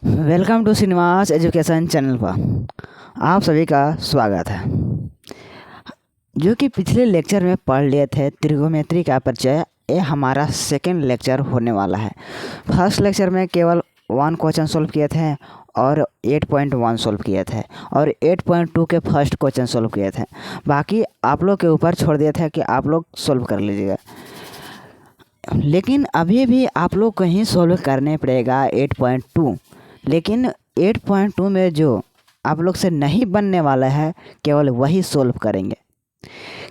Welcome to Srinivas education channel पर आप सभी का स्वागत है। जो कि पिछले लेक्चर में पढ़ लिए थे त्रिगोनोमेट्री का परिचय, ये हमारा सेकंड लेक्चर होने वाला है। फर्स्ट लेक्चर में केवल 1 क्वेश्चन सोल्व किए थे और 8.1 सोल्व किए थे और 8.2 के फर्स्ट क्वेश्चन सोल्व किए थे। बाकी आप लोग के ऊपर छोड़ दिए थे कि आप लोग सोल्व कर लीजिएगा, लेकिन अभी भी आप लोग को ही सोल्व करने पड़ेगा 8.2। लेकिन 8.2 में जो आप लोग से नहीं बनने वाला है केवल वही सोल्व करेंगे,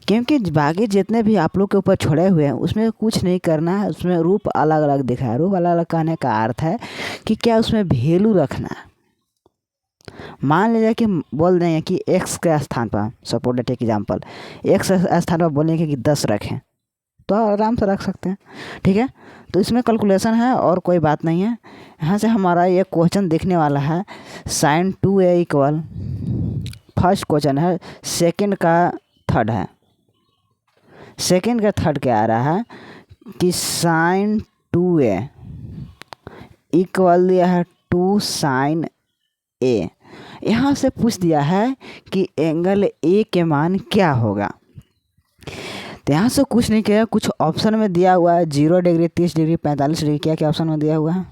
क्योंकि बाकी जितने भी आप लोग के ऊपर छोड़े हुए हैं उसमें कुछ नहीं करना है। उसमें रूप अलग अलग दिखा है। रूप अलग अलग कहने का अर्थ है कि क्या उसमें वैल्यू रखना है। मान लीजिए कि बोल देंगे कि x के स्थान पर, सपोज टेक एग्जाम्पल, x स्थान पर बोलेंगे कि 10 रखें तो आराम से रख सकते हैं, ठीक है। तो इसमें कैलकुलेशन है और कोई बात नहीं है। यहाँ से हमारा ये क्वेश्चन दिखने वाला है sin 2a equal, first question है, सेकंड का थर्ड है। सेकंड का थर्ड क्या आ रहा है कि sin 2a इक्वल दिया है 2 sin a। यहाँ से पूछ दिया है कि एंगल ए के मान क्या होगा। तो यहाँ से कुछ नहीं किया, कुछ ऑप्शन में दिया हुआ है 0 डिग्री, 30 डिग्री, 45 डिग्री। क्या क्या ऑप्शन में दिया हुआ है?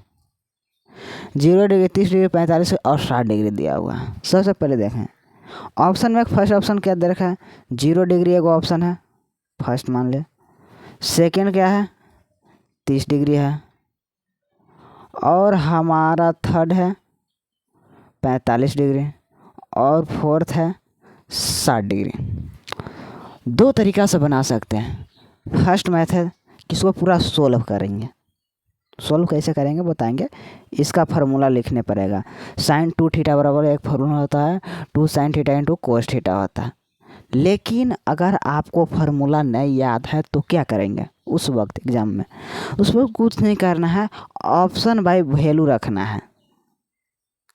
0 डिग्री, 30 डिग्री, 45 और 60 डिग्री दिया हुआ है। सबसे पहले देखें ऑप्शन में, फर्स्ट ऑप्शन क्या दे रखा है? 0 डिग्री एगो ऑप्शन है, फर्स्ट मान ले। सेकेंड क्या है? 30 डिग्री है। और हमारा थर्ड है 45 डिग्री और फोर्थ है 60 डिग्री। दो तरीक़ा से बना सकते हैं। फर्स्ट मेथड किसको पूरा सोल्व करेंगे, सोल्व कैसे करेंगे बताएंगे। इसका फार्मूला लिखने पड़ेगा। sin 2 थीटा बराबर एक फार्मूला होता है 2 sin theta into cos theta होता है। लेकिन अगर आपको फार्मूला नहीं याद है तो क्या करेंगे उस वक्त एग्जाम में? उस वक्त कुछ नहीं करना है, ऑप्शन बाय वैल्यू रखना है।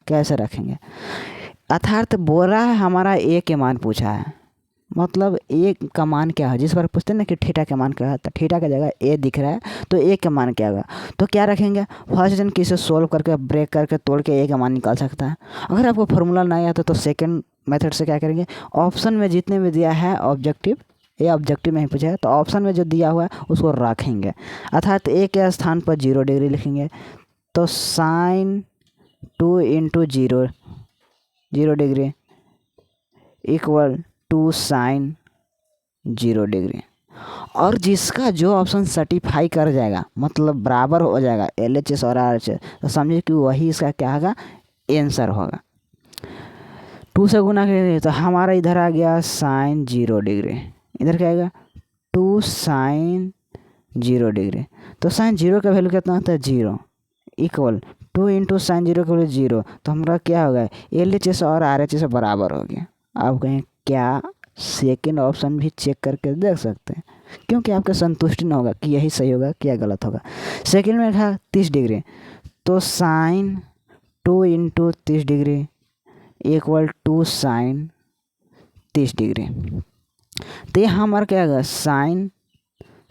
कैसे रखेंगे? अर्थात बोला है हमारा ए के मान पूछा है, मतलब ए का मान क्या है। जिस बार पूछते हैं ना कि थीटा का मान क्या है, तो थीटा का जगह ए दिख रहा है तो ए का मान क्या होगा। तो क्या रखेंगे? फर्स्ट जन किसे सोल्व करके ब्रेक करके तोड़ के ए का मान निकाल सकता है। अगर आपको फार्मूला नहीं आता तो सेकंड मेथड से क्या करेंगे, ऑप्शन में जितने भी दिया है ऑब्जेक्टिव, ये ऑब्जेक्टिव में ही पूछा है तो ऑप्शन में जो दिया हुआ है उसको रखेंगे। अर्थात ए के स्थान पर 0 डिग्री लिखेंगे तो sin 2 into 0 degree equal 2 sin 0 degree. और जिसका जो ऑप्शन सर्टिफाई कर जाएगा, मतलब बराबर हो जाएगा LHS और RHS, तो समझिए कि वही इसका क्या होगा, आंसर होगा। 2 से गुना करेंगे तो हमारा इधर आ गया sin 0 डिग्री, इधर क्या आएगा 2 sin 0 डिग्री। तो sin 0 का वैल्यू कितना होता है 0 इक्वल 2 इंटू sin 0 का वैल्यू 0। तो हमारा क्या होगा LHS और RHS बराबर हो गया। आप कहें क्या सेकेंड ऑप्शन भी चेक करके देख सकते हैं, क्योंकि आपका संतुष्टि न होगा कि यही सही होगा क्या गलत होगा। सेकेंड में था 30 डिग्री तो sin 2 into 30 degree equal 2 sin 30 degree. तो ये हमारा क्या होगा sin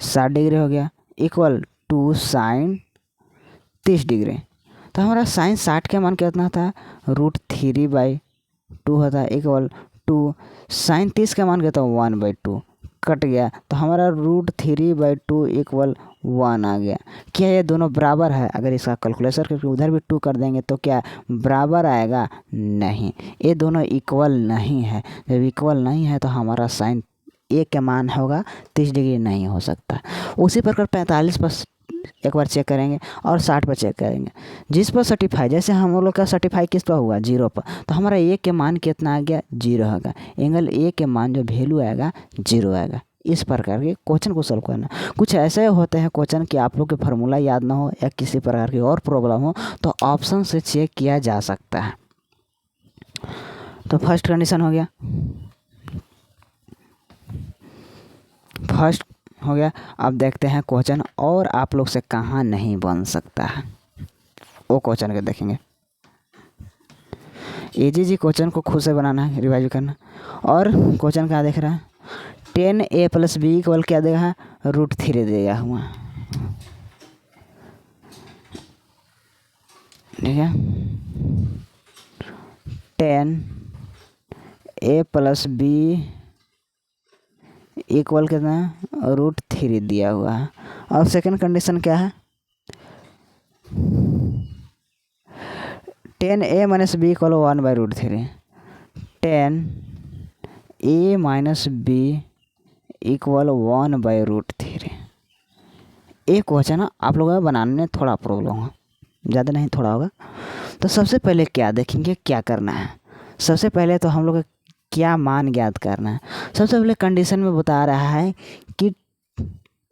60 डिग्री हो गया इक्वल 2 sin 30 डिग्री। तो हमारा sin 60 का मान कितना था √3/2 होता है इक्वल 2 sin 30 का मान कितना 1/2 कट गया। तो हमारा √3/2 इक्वल 1 आ गया। क्या ये दोनों बराबर है? अगर इसका कैलकुलेशन करके उधर भी 2 कर देंगे तो क्या बराबर आएगा? नहीं, ये दोनों इक्वल नहीं है। जब इक्वल नहीं है तो हमारा sin ए का मान होगा 30 डिग्री नहीं हो सकता। उसी प्रकार 45 पर एक बार चेक करेंगे और 60 पर चेक करेंगे। जिस पर सर्टिफाई, जैसे हम लोग का सर्टिफाई किस पर हुआ 0 पर, तो हमारा ए के मान कितना आ गया 0 होगा। एंगल ए के मान जो वैल्यू आएगा 0 आएगा। इस प्रकार के क्वेश्चन को सॉल्व करना। कुछ ऐसे होते हैं क्वेश्चन कि आप लोग के फार्मूला याद ना हो या किसी प्रकार की और प्रॉब्लम हो तो ऑप्शन से चेक किया जा सकता है। तो फर्स्ट कंडीशन हो गया, फर्स्ट हो गया। अब देखते हैं क्वेश्चन और आप लोग से कहाँ नहीं बन सकता है, वो क्वेश्चन के देखेंगे। इजी क्वेश्चन को खुद से बनाना है, रिवाइज करना। और क्वेश्चन क्या देख रहा है 10a + b इक्वल क्या देगा √3 देगा हुआ। ठीक है। 10a प्लस बी इक्वल कितना है, √3 दिया हुआ है। और सेकंड कंडीशन क्या है, 10a minus B equal 1/√3। 10a minus B equal 1/√3। एक क्वेश्चन आप लोगों को बनाने में थोड़ा प्रॉब्लम होगा, ज़्यादा नहीं थोड़ा होगा। तो सबसे पहले क्या देखेंगे, क्या करना है। सबसे पहले तो हम लोग को क्या मान ज्ञात करना है। सबसे पहले कंडीशन में बता रहा है कि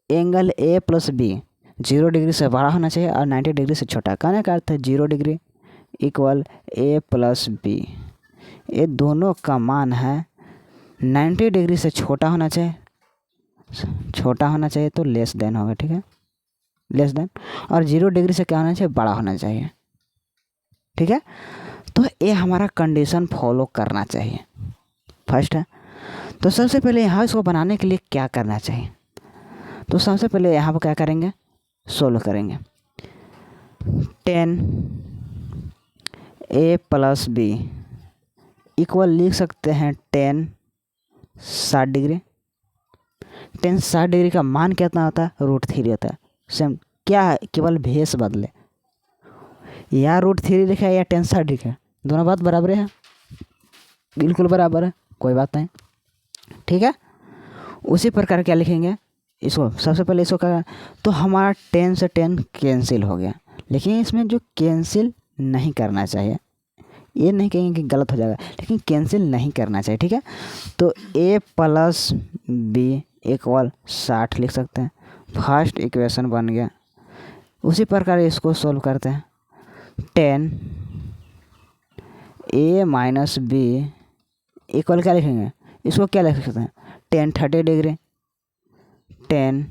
angle A plus B 0 degree से बड़ा होना चाहिए और 90 डिग्री से छोटा। कहने का अर्थ है 0 डिग्री इक्वल ए प्लस बी, ये दोनों का मान है 90 डिग्री से छोटा होना चाहिए, छोटा होना चाहिए तो लेस देन होगा, ठीक है, लेस देन। और 0 डिग्री से क्या होना चाहिए, बड़ा होना चाहिए, ठीक है। तो ये हमारा कंडीशन फॉलो करना चाहिए, फर्स्ट है। तो सबसे पहले यहाँ इसको बनाने के लिए क्या करना चाहिए, तो सबसे पहले यहाँ पर क्या करेंगे, सोल्व करेंगे। 10a प्लस बी इक्वल लिख सकते हैं 10 60 डिग्री। 10 60 डिग्री का मान कितना होता है, √3 होता है। सेम क्या है, केवल भेस बदले, या √3 लिखा है या 10 60 लिखा है, दोनों बात बराबर है, बिल्कुल बराबर है, कोई बात नहीं, ठीक है। उसी प्रकार क्या लिखेंगे इसको, सबसे पहले इसको क्या, तो हमारा 10 से 10 कैंसिल हो गया। लेकिन इसमें जो कैंसिल नहीं करना चाहिए, ये नहीं कहेंगे कि गलत हो जाएगा, लेकिन कैंसिल नहीं करना चाहिए, ठीक है। तो a प्लस बी इक्वल 60 लिख सकते हैं, फर्स्ट इक्वेशन बन गया। उसी प्रकार इसको सोल्व करते हैं। 10a माइनस बी इक्वल क्या लिखेंगे, इसको क्या लिख सकते हैं, 10 30 डिग्री, 10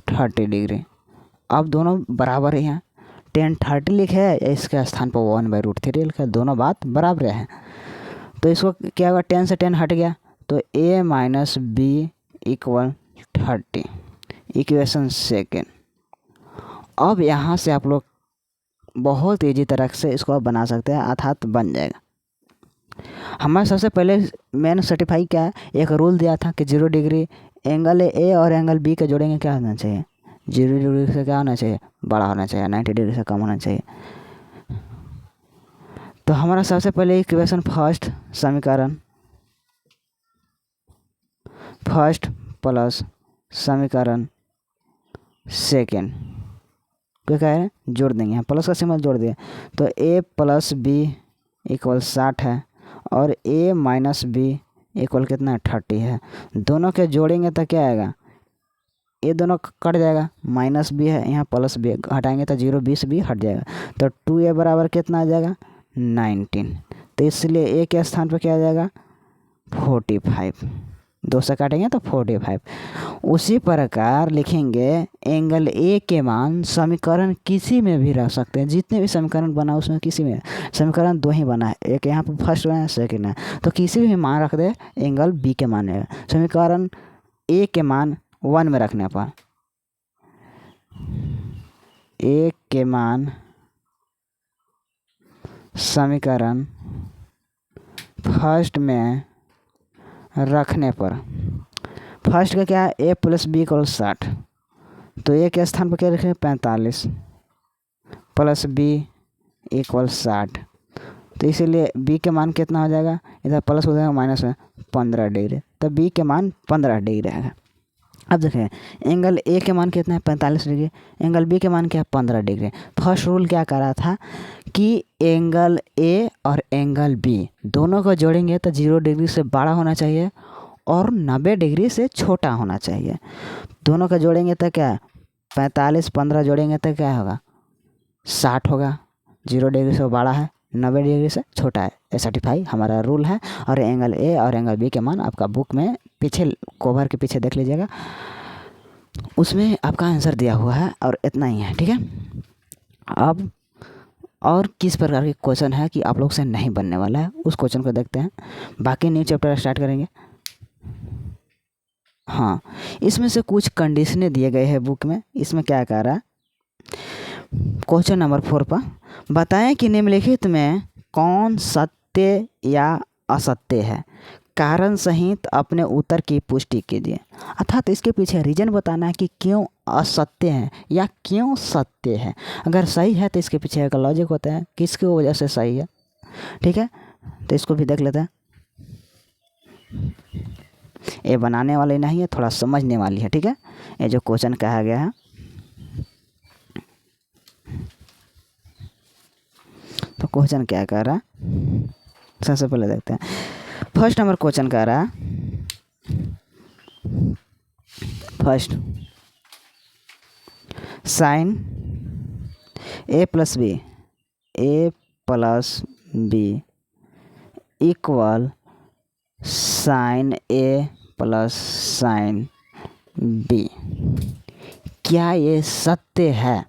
30 डिग्री। अब दोनों बराबर हैं, 10 30 लिखे है, इसके स्थान पर 1/√3 लिखा है, दोनों बात बराबर है। तो इसको क्या होगा, 10 से 10 हट गया, तो a minus B equal 30, equation second. अब यहाँ से आप लोग बहुत ईजी तरह से इसको बना सकते हैं, अर्थात बन जाएगा। हमारे सबसे पहले मैंने सर्टिफाई क्या है, एक रूल दिया था कि 0 डिग्री एंगल ए और एंगल बी के जोड़ेंगे क्या होना चाहिए, 0 डिग्री से क्या होना चाहिए, बड़ा होना चाहिए, 90 डिग्री से कम होना चाहिए। तो हमारा सबसे पहले इक्वेशन फर्स्ट समीकरण, फर्स्ट प्लस समीकरण सेकेंड क्या कह रहे हैं, जोड़ देंगे, यहाँ प्लस का सिंबल जोड़ दिया। तो a प्लस बी इक्वल 60 है और a माइनस बी इक्वल कितना 30 है। दोनों के जोड़ेंगे तो क्या आएगा, ये दोनों कट जाएगा, माइनस बी है यहाँ प्लस बी हटाएंगे तो 0 20 बी हट जाएगा। तो 2a बराबर कितना आ जाएगा 19। तो इसलिए a के स्थान पर क्या आ जाएगा 45, 2 से काटेंगे तो 45। उसी प्रकार लिखेंगे एंगल ए के मान समीकरण किसी में भी रख सकते हैं, जितने भी समीकरण बना उसमें किसी में, समीकरण 2 ही बना है, एक यहाँ पर फर्स्ट है सेकंड है, तो किसी भी मान रख दे एंगल बी के मान है। समीकरण ए के मान 1 में रखने पर ए के मान समीकरण फर्स्ट में रखने पर, फर्स्ट का क्या है a प्लस बी इक्वल 60, तो a के स्थान पर क्या लिखेंगे 45 प्लस बी इक्वल 60। तो इसीलिए b के मान कितना हो जाएगा, इधर प्लस हो जाएगा माइनस में 15 डिग्री, तो b के मान 15 डिग्री रहेगा। अब देखें एंगल ए के मान कितना है 45 डिग्री, एंगल बी के मान क्या है 15 डिग्री। फर्स्ट रूल क्या कर रहा था कि एंगल ए और एंगल बी दोनों को जोड़ेंगे तो 0 डिग्री से बड़ा होना चाहिए और 90 डिग्री से छोटा होना चाहिए। दोनों को जोड़ेंगे तो क्या है 45 15 जोड़ेंगे तो क्या होगा 60 होगा, 0 डिग्री से बड़ा है 90 डिग्री से छोटा है, ये सर्टिफाई हमारा रूल है। और एंगल ए और एंगल बी के मान आपका बुक में पीछे कवर के पीछे देख लीजिएगा, उसमें आपका आंसर दिया हुआ है और इतना ही है, ठीक है। अब और किस प्रकार के क्वेश्चन है कि आप लोग से नहीं बनने वाला है, उस क्वेश्चन को देखते हैं, बाकी न्यू चैप्टर स्टार्ट करेंगे। हाँ, इसमें से कुछ कंडीशनें दिए गए हैं बुक में, इसमें क्या कह रहा है क्वेश्चन नंबर 4 पर, बताएं कि निम्नलिखित में कौन सत्य या असत्य है, कारण सहित अपने उत्तर की पुष्टि कीजिए। अर्थात इसके पीछे रीजन बताना है कि क्यों असत्य है या क्यों सत्य है। अगर सही है तो इसके पीछे एक लॉजिक होता है किसकी वजह से सही है। ठीक है, तो इसको भी देख लेते हैं। ये बनाने वाली नहीं है, थोड़ा समझने वाली है। ठीक है, ये जो क्वेश्चन कहा गया है, तो क्वेश्चन क्या कह रहा है सबसे पहले देखते हैं। फर्स्ट नंबर क्वेश्चन कह रहा है, first sign A plus B equal sign A plus sine B, क्या ये सत्य है।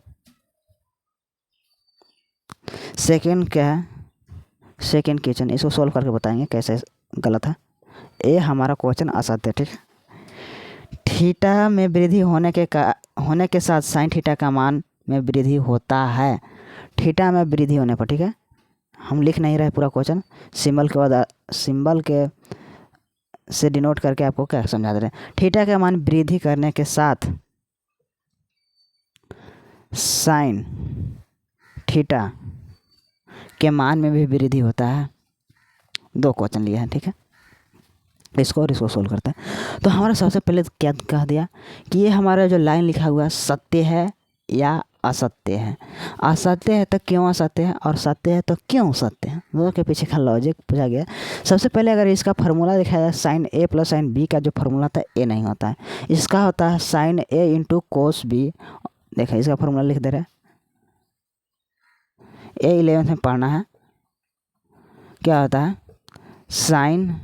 सेकेंड क्या है, सेकेंड क्वेश्चन, इसको सॉल्व करके बताएंगे कैसे गलत है। ये हमारा क्वेश्चन असत्य है। ठीक है, थीटा में वृद्धि होने के साथ साइन थीटा का मान में वृद्धि होता है। थीटा में वृद्धि होने पर, ठीक है, हम लिख नहीं रहे पूरा क्वेश्चन, सिंबल के बाद सिंबल के से डिनोट करके आपको क्या समझा दे रहे हैं। थीटा का मान वृद्धि करने के साथ साइन थीटा के मान में भी वृद्धि होता है। दो क्वेश्चन लिए हैं। ठीक है, इसको और इसको सोल्व करते हैं। तो हमारा सबसे पहले क्या कह दिया कि ये हमारा जो लाइन लिखा हुआ है सत्य है या असत्य है। असत्य है तो क्यों असत्य है, और सत्य है तो क्यों सत्य है, दोनों के पीछे का लॉजिक पूछा गया। सबसे पहले अगर इसका फार्मूला देखा जाए, sign A plus sine B का जो फार्मूला था ए नहीं होता है, इसका होता है sine A into cos B. देखा, इसका फार्मूला लिख दे रहे हैं, ए 11th में पढ़ना है। क्या होता है, sine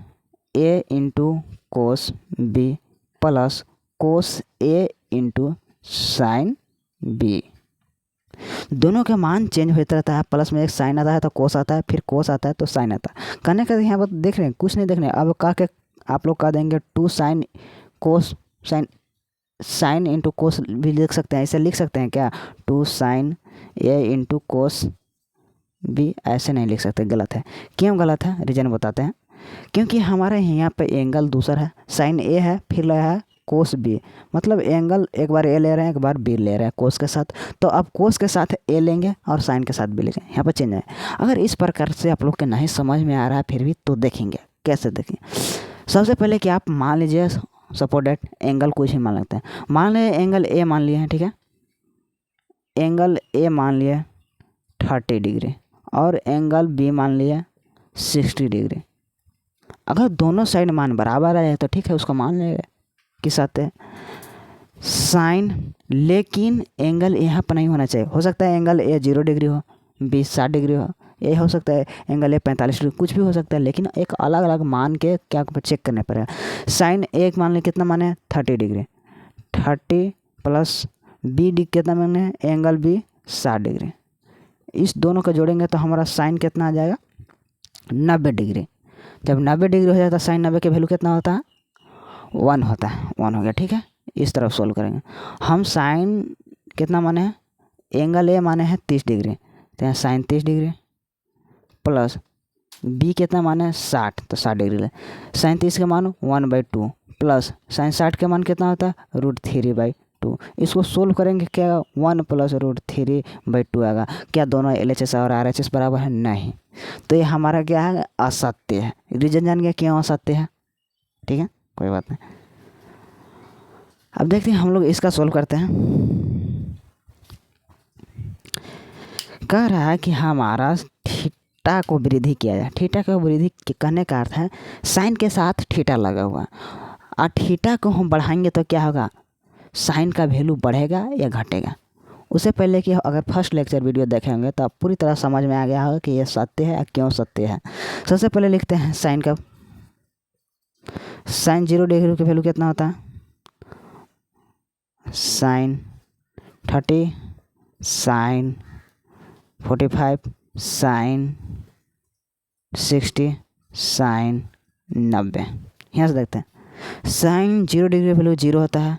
A into cos B plus cos A into sine B. दोनों के मान चेंज होता रहता है, प्लस में एक साइन आता है तो कोस आता है, फिर कोस आता है तो साइन आता है। कहने का यहाँ पर देख रहे हैं, कुछ नहीं देखने, अब कह के आप लोग कह देंगे two sine cos sine, sine into cos भी लिख सकते हैं, ऐसे लिख सकते हैं क्या, two sine A into cos B, ऐसे नहीं लिख सकते, गलत है। क्यों गलत है, रीजन बताते हैं। क्योंकि हमारे यहाँ पे एंगल दूसरा है, साइन ए है, फिर लगा है कोस बी, मतलब एंगल एक बार ए ले रहे हैं, एक बार बी ले रहे हैं कोस के साथ। तो अब कोस के साथ ए लेंगे और साइन के साथ बी लेंगे, यहाँ पर चेंज है। अगर इस प्रकार से आप लोग के नहीं समझ में आ रहा है फिर भी, तो देखेंगे कैसे देखें। सबसे पहले कि आप मान लीजिए सपोज डेट एंगल कुछ ही मान लेते हैं, मान लीजिए एंगल ए मान लिए हैं। ठीक है, एंगल ए मान लिए 30 डिग्री और एंगल बी मान लिए 60 डिग्री। अगर दोनों साइड मान बराबर आ जाए तो ठीक है, उसको मान लेंगे कि सत्य है। साइन, लेकिन एंगल यहाँ पर नहीं होना चाहिए। हो सकता है एंगल ए 0 डिग्री हो, बी 60 डिग्री हो, ये हो सकता है एंगल ए 45 डिग्री, कुछ भी हो सकता है, लेकिन एक अलग अलग मान के क्या चेक करने पड़ेगा। साइन एक मान लें कितना माने 30 डिग्री, 30 प्लस बी डी कितना माने, एंगल बी 60 डिग्री। इस दोनों को जोड़ेंगे तो हमारा साइन कितना आ जाएगा, 90 डिग्री। जब 90 डिग्री हो जाता है साइन 90 के वैल्यू कितना होता है, 1 होता है, 1 हो गया। ठीक है, इस तरफ सोल्व करेंगे हम। साइन कितना माने हैं, एंगल ए माने हैं 30 डिग्री, तो यहाँ साइन 30 डिग्री प्लस बी कितना माने 60, तो 60 डिग्री ले। साइन 30 के मान 1/2 प्लस साइन 60 के मान कितना होता है, √3/2। इसको सोल्व करेंगे क्या, 1 प्लस √3/2 आएगा। क्या दोनों LHS और RHS बराबर है, नहीं। तो ये हमारा क्या है, असत्य है। रीजन जान गया क्यों असत्य है। ठीक है, कोई बात नहीं। अब देखते हैं हम लोग इसका सोल्व करते हैं। कह रहा है कि हमारा थीटा को वृद्धि किया जाए। थीटा को वृद्धि करने का अर्थ है साइन के साथ थीटा लगा हुआ, और थीटा को हम बढ़ाएंगे तो क्या होगा, साइन का वैल्यू बढ़ेगा या घटेगा। उससे पहले कि अगर फर्स्ट लेक्चर वीडियो देखे होंगे तो आप पूरी तरह समझ में आ गया होगा कि ये सत्य है या क्यों सत्य है। सबसे पहले लिखते हैं साइन का, साइन 0 डिग्री की वैल्यू कितना होता है, साइन 30, साइन 45, साइन 60, साइन 90। यहाँ से देखते हैं साइन 0 डिग्री वैल्यू 0 होता है,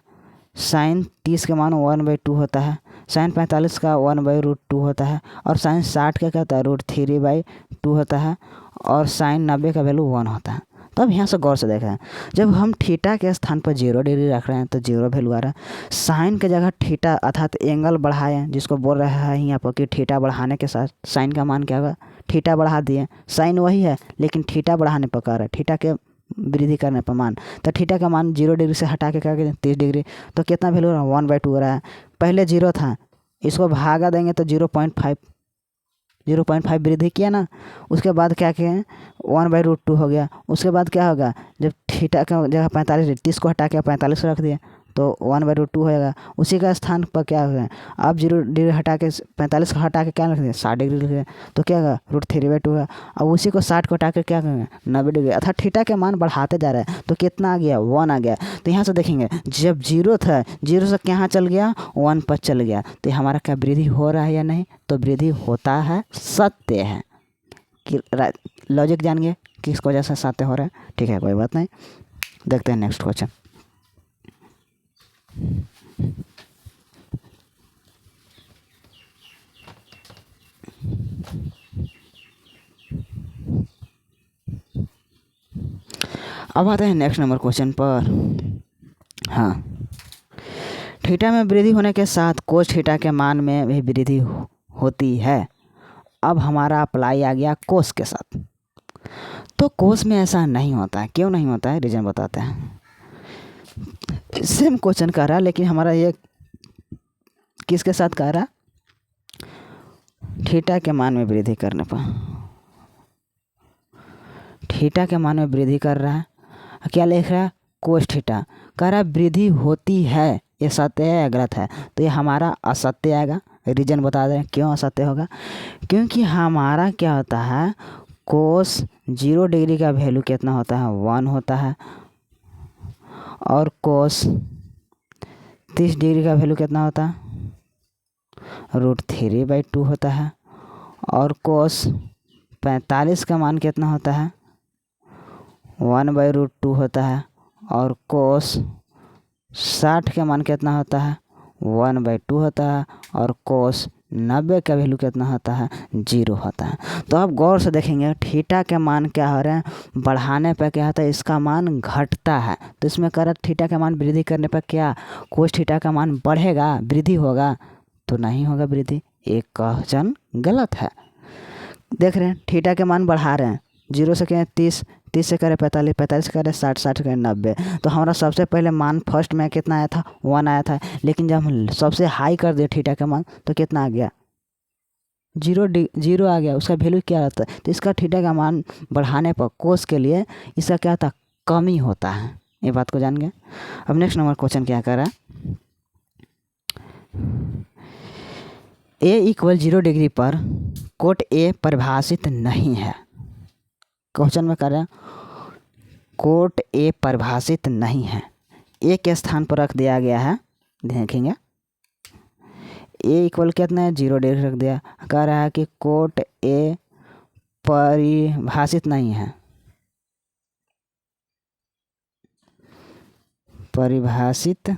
साइन 30 के मान 1/2 होता है, साइन 45 का 1/√2 होता है, और साइन 60 का क्या होता है √3/2 होता है, और साइन 90 का वैल्यू 1 होता है। तो अब यहाँ से गौर से देखें, जब हम थीटा के स्थान पर 0 डिग्री रख रहे हैं तो 0 वैल्यू आ रहा है। साइन के जगह थीटा अर्थात एंगल बढ़ाएं, जिसको बोल रहा है यहाँ पर कि थीटा बढ़ाने के साथ साइन का मान क्या होगा, थीटा बढ़ा दिए, साइन वही है लेकिन थीटा बढ़ाने पर कह रहा है, थीटा के वृद्धि करने पर मान, तो थीटा का मान 0 डिग्री से हटा के क्या करें 30 डिग्री, तो कितना वैल्यू हो रहा है 1/2 हो रहा है। पहले 0 था, इसको भागा देंगे तो 0.5 वृद्धि किया ना, उसके बाद क्या किए 1/√2 हो गया। उसके बाद क्या होगा, जब थीटा का जगह 45 30 को हटा के 45 रख दिए तो 1/√2 होएगा। उसी का स्थान पर क्या होगा, अब 0 डिग्री हटा के 45 को हटा के क्या रख दिया 60 डिग्री लिख दिया, तो क्या होगा √3/2 होगा। अब उसी को 60 को हटा के क्या करेंगे 90 डिग्री, अर्थात थीटा के मान बढ़ाते जा रहे हैं, तो कितना आ गया 1 आ गया। तो यहाँ से देखेंगे जब 0 था, 0 से कहाँ चल गया 1 पर चल गया, तो हमारा क्या वृद्धि हो रहा है या नहीं, तो वृद्धि होता है, सत्य है। कि लॉजिक जान गए किस वजह से सत्य हो रहा है। ठीक है, कोई बात नहीं, देखते हैं नेक्स्ट क्वेश्चन। अब आते हैं नेक्स्ट नंबर क्वेश्चन पर। हाँ, थीटा में वृद्धि होने के साथ कोस थीटा के मान में भी वृद्धि होती है। अब हमारा अप्लाई आ गया कोस के साथ, तो कोस में ऐसा नहीं होता है। क्यों नहीं होता है, रीजन बताते हैं। सेम क्वेश्चन कर रहा है लेकिन हमारा ये किसके साथ कह रहा, थीटा के मान में वृद्धि करने पर, थीटा के मान में वृद्धि कर रहा है। क्या लिख रहा है कोस थीटा, कह रहा वृद्धि होती है, ये सत्य है या गलत है, तो ये हमारा असत्य आएगा। रीजन बता दें क्यों असत्य होगा, क्योंकि हमारा क्या होता है कोस 0 डिग्री का वैल्यू कितना होता है 1 होता है, और कोस 30 डिग्री का वैल्यू कितना होता है √3/2 होता है, और कोस 45 का मान कितना होता है 1/√2 होता है, और कोस 60 का मान कितना होता है 1/2 होता है, और कोस 90 का वैल्यू कितना होता है 0 होता है। तो अब गौर से देखेंगे थीटा के मान क्या हो रहे हैं, बढ़ाने पर क्या होता है इसका मान घटता है, तो इसमें कर थीटा का मान वृद्धि करने पर क्या कोस थीटा का मान बढ़ेगा, वृद्धि होगा, तो नहीं होगा वृद्धि। एक क्वेश्चन गलत है। देख रहे हैं थीटा के मान बढ़ा रहे हैं, 0 से करें 30, 30 से करें 45, 45 से करें 60, 60 से करें 90, तो हमारा सबसे पहले मान फर्स्ट में कितना आया था 1 आया था, लेकिन जब हम सबसे हाई कर दिए थीटा का मान तो कितना आ गया 0 आ गया। उसका वैल्यू क्या रहता है, तो इसका थीटा का मान बढ़ाने पर कोस के लिए इसका क्या होता है कमी होता है। ये बात को जान गए। अब नेक्स्ट नंबर क्वेश्चन क्या कर रहा है, a = 0 डिग्री पर कोट ए परिभाषित नहीं है। क्वेश्चन में कर रहे हैं कोट ए परिभाषित नहीं है, ए के स्थान पर रख दिया गया है। देखेंगे ए इक्वल कितना है 0 डिग्री रख दिया, कह रहा है कि कोट ए परिभाषित नहीं है, परिभाषित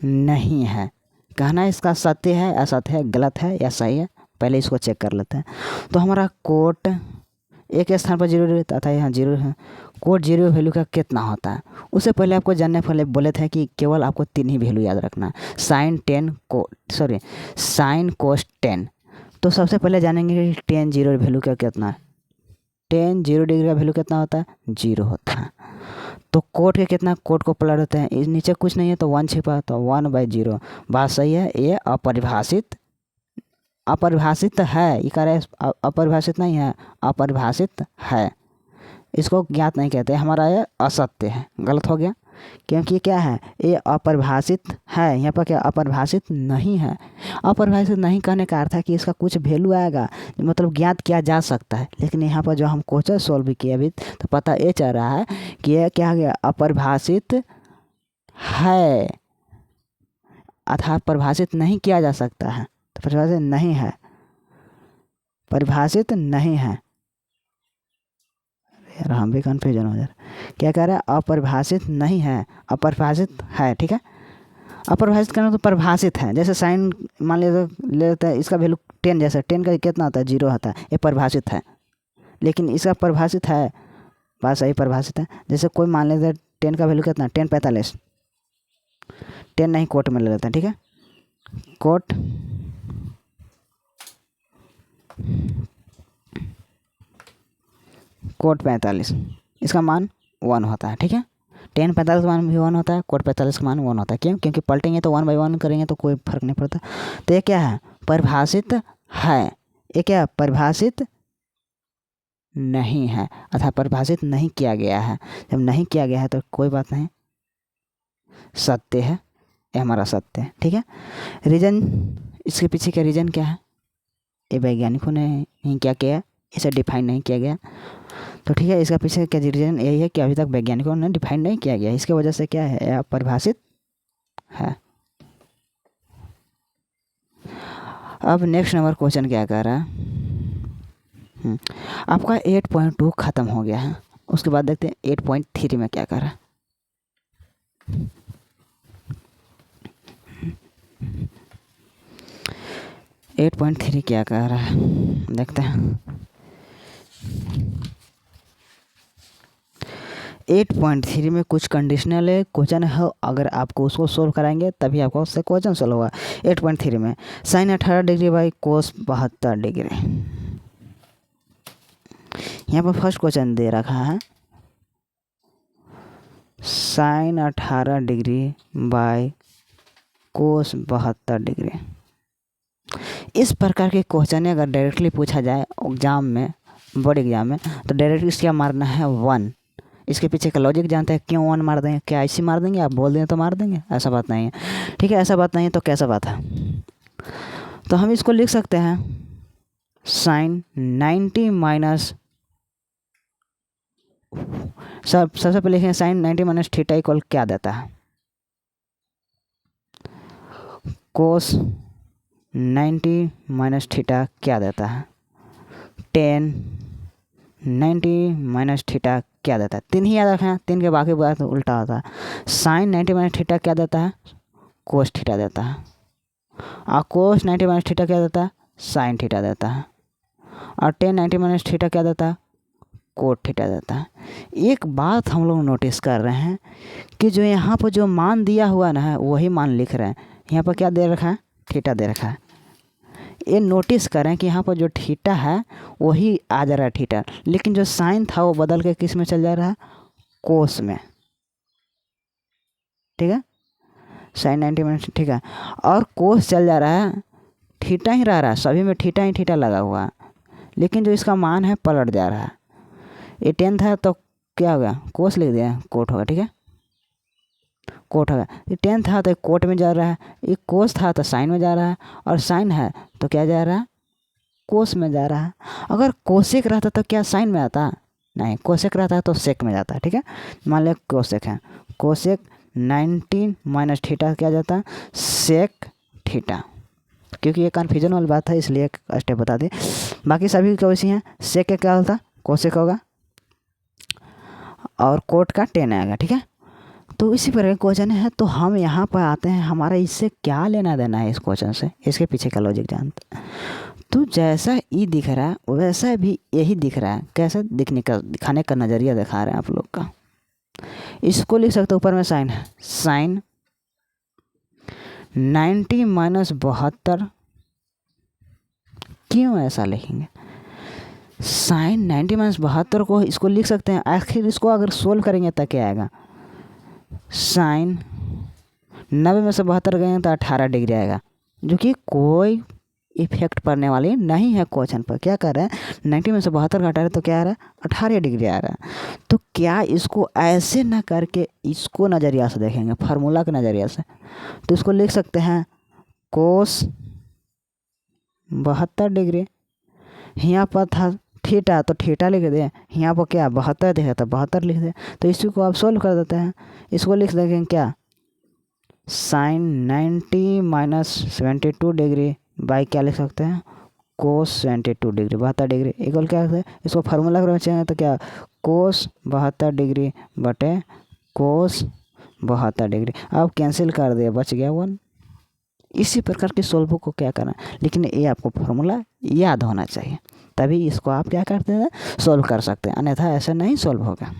नहीं है। कहना इसका सत्य है, असत्य है, गलत है या सही है, पहले इसको चेक कर लेते हैं। तो हमारा कोट एक स्थान पर 0 डिग्री तथा यहाँ 0 है, कोट 0 वैल्यू का कितना होता है, उससे पहले आपको जानने पहले बोले थे कि केवल आपको 3 ही वैल्यू याद रखना है, साइन कोस 10। तो सबसे पहले जानेंगे कि tan 0 वैल्यू का कितना है, tan 0 डिग्री का वैल्यू कितना होता है 0 होता है। तो कोट के कितना, कोट को पलट देते हैं, इस नीचे कुछ नहीं है तो 1 छिपा, तो 1/0। बात सही है, ये अपरिभाषित है, ये कह रहे हैं अपरिभाषित नहीं है, अपरिभाषित है, इसको ज्ञात नहीं कहते, हमारा ये असत्य है, गलत हो गया। क्योंकि क्या है ये अपरिभाषित है, यहाँ पर क्या अपरिभाषित नहीं है। अपरिभाषित नहीं कहने का अर्थ है कि इसका कुछ वैल्यू आएगा, मतलब ज्ञात किया जा सकता है, लेकिन यहाँ पर जो हम क्वेश्चन सॉल्व किए अभी तो पता ये चल रहा है कि यह क्या गया अपरिभाषित है, अर्थात परिभाषित नहीं किया जा सकता है, तो परिभाषित नहीं है, परिभाषित नहीं है। यार हम भी कन्फ्यूजन हो जा रहा है, क्या कह रहा है अपरिभाषित नहीं है, अपरिभाषित है। ठीक है, अपरिभाषित करना तो परिभाषित है, जैसे साइन मान ले लेते हैं, इसका वैल्यू 10, जैसे 10 का कितना होता है 0 होता है, ये परिभाषित है। लेकिन इसका परिभाषित है, बात सही परिभाषित है। जैसे कोई मान लेते हैं 10 का वैल्यू कितना 1045, 10 नहीं कोट में ले लेते हैं, ठीक है, कोट कोट 45, इसका मान 1 होता है, ठीक है। 1045 का मान भी 1 होता है, कोट 45 का मान 1 होता है। क्यों? क्योंकि पलटेंगे तो 1 बाई 1 करेंगे तो कोई फर्क नहीं पड़ता। तो ये क्या है? परिभाषित है। ये क्या? परिभाषित नहीं है, अर्थात परिभाषित नहीं किया गया है। जब नहीं किया गया है तो कोई बात नहीं, सत्य है, ये हमारा सत्य है, ठीक है। रीजन, इसके पीछे का रीजन क्या है? ये वैज्ञानिकों ने नहीं क्या किया, इसे डिफाइन नहीं किया गया, तो ठीक है। इसका पीछे का रीजन यही है कि अभी तक वैज्ञानिकों ने डिफाइन नहीं किया गया, इसके वजह से क्या है, यह परिभाषित है। अब नेक्स्ट नंबर क्वेश्चन क्या कह रहा है, आपका 8.2 ख़त्म हो गया है। उसके बाद देखते हैं 8.3 में क्या कर रहा है। 8.3 क्या कह रहा है, देखते हैं। 8.3 में कुछ कंडीशनल है क्वेश्चन है, अगर आपको उसको सोल्व कराएंगे तभी आपको उससे क्वेश्चन सोल्व होगा। 8.3 में sine 18 degree by cos 72 degree, यहाँ पर फर्स्ट क्वेश्चन दे रखा है sine 18 degree by cos 72 degree. इस प्रकार के क्वेश्चन अगर डायरेक्टली पूछा जाए एग्जाम में, बोर्ड एग्जाम में, तो डायरेक्टली इसका मारना है 1। इसके पीछे का लॉजिक जानते हैं, क्यों 1 मार देंगे? क्या ऐसे मार देंगे? आप बोल देंगे तो मार देंगे? ऐसा बात नहीं है, ठीक है। ऐसा बात नहीं है तो कैसा बात है? तो हम इसको लिख सकते हैं साइन 90 माइनस, सबसे पहले लिखें साइन 90 माइनस थीटा इक्वल क्या देता है, कोस 90 माइनस थीटा क्या देता है, टेन 90 माइनस थीटा क्या देता है। 3 ही याद रखें, 3 के बाकी बात उल्टा होता है। साइन 90 माइनस थीटा क्या देता है, कोस थीटा देता है, और कोस 90 माइनस थीटा क्या देता है, साइन थीटा देता है, और टेन 90 माइनस थीटा क्या देता है, कोट थीटा देता है। एक बात हम लोग नोटिस कर रहे हैं कि जो यहाँ पर जो मान दिया हुआ ना है वही मान लिख रहे हैं। यहाँ पर क्या दे रखा है, थीटा दे रखा है। ये नोटिस करें कि यहाँ पर जो थीटा है वही आ जा रहा है थीटा, लेकिन जो साइन था वो बदल के किस में चल जा रहा है, कोस में, ठीक है। साइन 90 माइनस, ठीक है, और कोस चल जा रहा है, थीटा ही रह रहा है, सभी में थीटा ही थीटा लगा हुआ है, लेकिन जो इसका मान है पलट जा रहा है। ये 10 था तो क्या हो गया, कोस लिख दिया, कोट होगा, ठीक है, कोट होगा। ये 10 था तो कोट में जा रहा है, ये कोस था तो साइन में जा रहा है, और साइन है तो क्या जा रहा है, कोस में जा रहा है। अगर कोसेक रहता तो क्या साइन में आता, नहीं, कोसेक रहता है तो सेक में जाता है, ठीक है। मान लिया कोसेक है, कोसेक 90 माइनस थीटा क्या जाता है, सेक थीटा, क्योंकि ये कन्फ्यूजन वाली बात है इसलिए एक स्टेप बता दें। बाकी सभी का वैसी हैं, सेक का क्या होता, कोसेक होगा, और कोट का 10 आएगा, ठीक है। तो इसी प्रकार क्वेश्चन है, तो हम यहाँ पर आते हैं, हमारा इससे क्या लेना देना है इस क्वेश्चन से, इसके पीछे का लॉजिक जानते हैं। तो जैसा ई दिख रहा है वैसा भी यही दिख रहा है, कैसे दिखाने का नज़रिया दिखा रहे हैं आप लोग का। इसको लिख सकते ऊपर में साइन है, साइन 90 माइनस 72, क्यों ऐसा लिखेंगे, साइन 90 माइनस 72 को इसको लिख सकते हैं। आखिर इसको अगर सोल्व करेंगे तो क्या आएगा, साइन 90 में से 72 गए तो 18 डिग्री आएगा, जो कि कोई इफेक्ट पड़ने वाली नहीं है क्वेश्चन पर। क्या कर रहे हैं, 90 में से 72 घटा रहे तो क्या आ रहा है, 18 डिग्री आ रहा है। तो क्या इसको ऐसे ना करके इसको नज़रिया से देखेंगे, फार्मूला के नज़रिया से, तो इसको लिख सकते हैं कोस 72 डिग्री, यहाँ पर था थीटा तो थीटा लिख दे, यहाँ पर क्या 72 देखा तो 72 लिख दे। तो इसी को आप सोल्व कर देते हैं, इसको लिख देंगे क्या, साइन 90 माइनस 72 डिग्री बाई क्या लिख सकते हैं, कोस 72 डिग्री 72 डिग्री इक्वल क्या है, इसको फार्मूला करना चाहिए तो क्या, कोस 72 डिग्री बटे कोस 72 डिग्री। अब कैंसिल कर दिया, बच गया 1। इसी प्रकार के सोल्व को क्या करना, लेकिन ये आपको फॉर्मूला याद होना चाहिए, तभी इसको आप क्या करते हैं, सोल्व कर सकते हैं, अन्यथा ऐसा नहीं सोल्व होगा।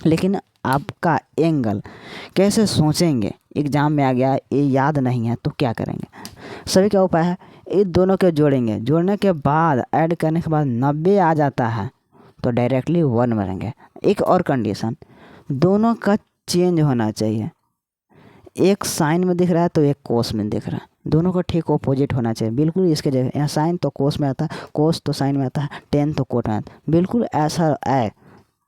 लेकिन आपका एंगल कैसे सोचेंगे, एग्जाम में आ गया ये याद नहीं है तो क्या करेंगे। सभी का उपाय है, ये दोनों के जोड़ेंगे, जोड़ने के बाद ऐड करने के बाद 90 आ जाता है तो डायरेक्टली 1 बनेंगे। एक और कंडीशन, दोनों का चेंज होना चाहिए, एक साइन में दिख रहा है तो एक कोस में दिख रहा है, दोनों का ठीक ऑपोजिट होना चाहिए। बिल्कुल इसके जगह यहाँ साइन तो कोस में आता है, कोस तो साइन में आता है, टेन तो कोट में आता है, बिल्कुल ऐसा आए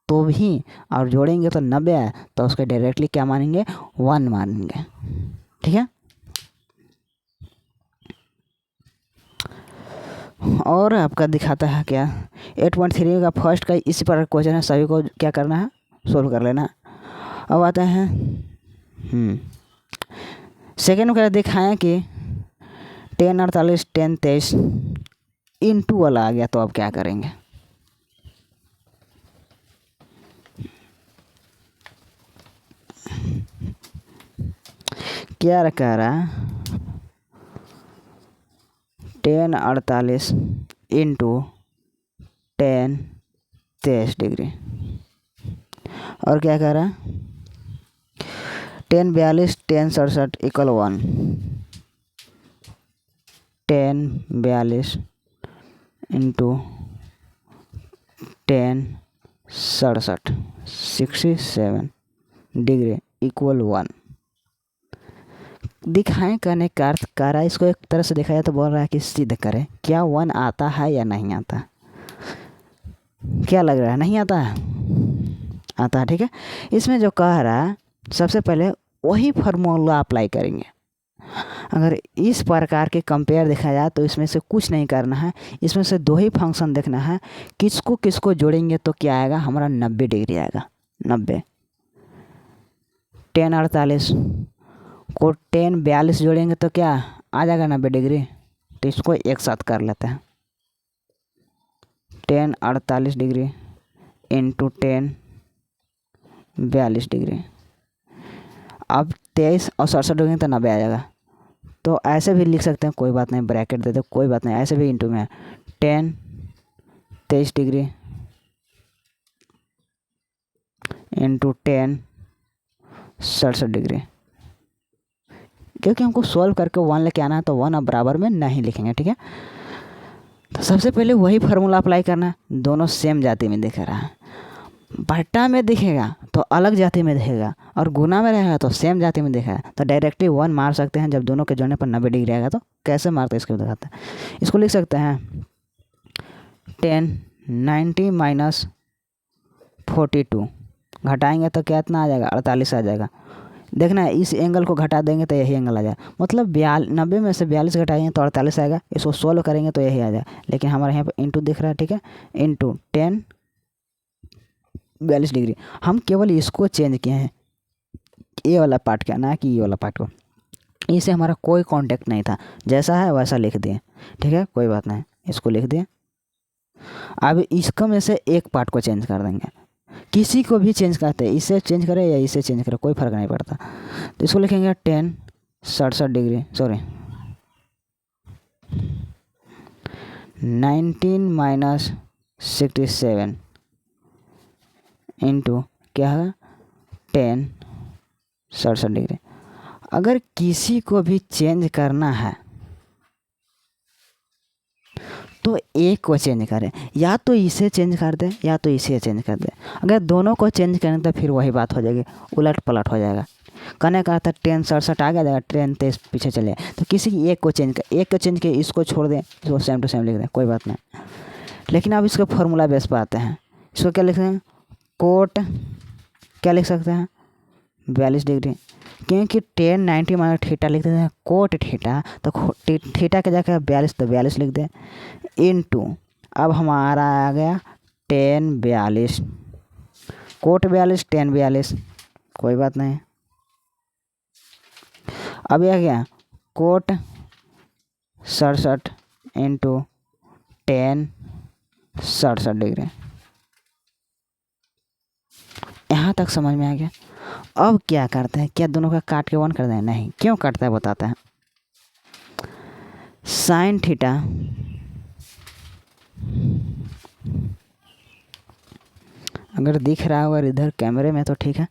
तो भी, और जोड़ेंगे तो 90 आए तो उसके डायरेक्टली क्या मानेंगे, 1 मानेंगे। ठीक है। और आपका दिखाता है क्या, 8.3 का फर्स्ट का इसी पर क्वेश्चन है, सभी को क्या करना है, सोल्व कर लेना। अब आता है सेकेंड का दिखाएं कि 10 48 10 23 इंटू वाला आ गया तो अब क्या करेंगे। क्या रखा रहा, 10 48 इंटू 10 23 डिग्री, और क्या कह रहा है 10 42 10 67 इक्वल 1, 10 42 इंटू 10 67 67 डिग्री इक्वल 1। दिखाएं करने का अर्थ कर रहा है, इसको एक तरह से देखा जाए तो बोल रहा है कि सिद्ध करें क्या 1 आता है या नहीं आता। क्या लग रहा है, नहीं आता है, आता है। ठीक है, इसमें जो कह रहा है सबसे पहले वही फार्मूला अप्लाई करेंगे। अगर इस प्रकार के कंपेयर देखा जाए तो इसमें से कुछ नहीं करना है, इसमें से 2 ही फंक्शन देखना है, किसको किसको जोड़ेंगे तो क्या आएगा हमारा 90 डिग्री आएगा। 90 10 48 को 10 42 जोड़ेंगे तो क्या आ जाएगा 90 डिग्री। तो इसको एक साथ कर लेते हैं, 10 48 डिग्री इंटू 10 42 डिग्री। अब 23 और 67 डिग्री तो 90 आ जाएगा, तो ऐसे भी लिख सकते हैं, कोई बात नहीं, ब्रैकेट देते कोई बात नहीं, ऐसे भी इंटू में 10 23 डिग्री इंटू 10 67 डिग्री। क्योंकि हमको सॉल्व करके 1 लेके आना है तो 1 अब बराबर में नहीं लिखेंगे। ठीक है, तो सबसे पहले वही फार्मूला अप्लाई करना है। दोनों सेम जाति में दिख रहा है, बट्टा में दिखेगा तो अलग जाति में दिखेगा, और गुना में रहेगा तो सेम जाति में दिखेगा, तो डायरेक्टली 1 मार सकते हैं। जब दोनों के जोड़ने पर 90 डिग्री आएगा तो कैसे मारते हैं इसको दिखाते हैं। इसको लिख सकते हैं 10 90 माइनस 42, घटाएंगे तो क्या इतना आ जाएगा 48 आ जाएगा। देखना है इस एंगल को घटा देंगे तो यही एंगल आ जाएगा, मतलब 90 में से 42 घटाएंगे तो 48 आएगा। इसको सोल्व करेंगे तो यही आ जाएगा, लेकिन हमारे यहाँ पर इंटू दिख रहा है। ठीक है, इंटू 10 42 डिग्री। हम केवल इसको चेंज किए हैं, ये वाला पार्ट क्या ना कि ये वाला पार्ट को, इससे हमारा कोई कांटेक्ट नहीं था, जैसा है वैसा लिख दिए। ठीक है, कोई बात नहीं, इसको लिख दिए। अब इसको में से एक पार्ट को चेंज कर देंगे, किसी को भी चेंज करते हैं, इसे चेंज करें या इसे चेंज करें कोई फ़र्क नहीं पड़ता। तो इसको लिखेंगे 10 67 डिग्री, सॉरी 19 माइनस 67 इंटू क्या है 10 67 डिग्री। अगर किसी को भी चेंज करना है तो एक को चेंज करें, या तो इसे चेंज कर दें या तो इसे चेंज कर दें। अगर दोनों को चेंज करें तो फिर वही बात हो जाएगी, उलट पलट हो जाएगा। कहने का था 10 67 आ गया, 10 23 पीछे चले, तो किसी एक को चेंज कर, एक को चेंज के इसको छोड़ दें, इसको सेम टू सेम लिख दें, कोई बात नहीं। लेकिन अब इसको फॉर्मूला बेस पर आते हैं। इसको क्या लिखते हैं, कोट क्या लिख सकते हैं 42 डिग्री, क्योंकि 10 90 माइनस थीटा लिख देते हैं कोट थीटा, तो थीटा के जगह 42 तो 42 लिख दें इनटू, अब हमारा आ गया 10 42, कोट 42 10 42, कोई बात नहीं। अब यह गया कोट 67 इंटू 10 67 डिग्री। यहाँ तक समझ में आ गया। अब क्या करते हैं, क्या दोनों का काट के 1 कर दें? नहीं। क्यों काटता है बताते हैं। साइन थीटा अगर दिख रहा होगा इधर कैमरे में तो ठीक है,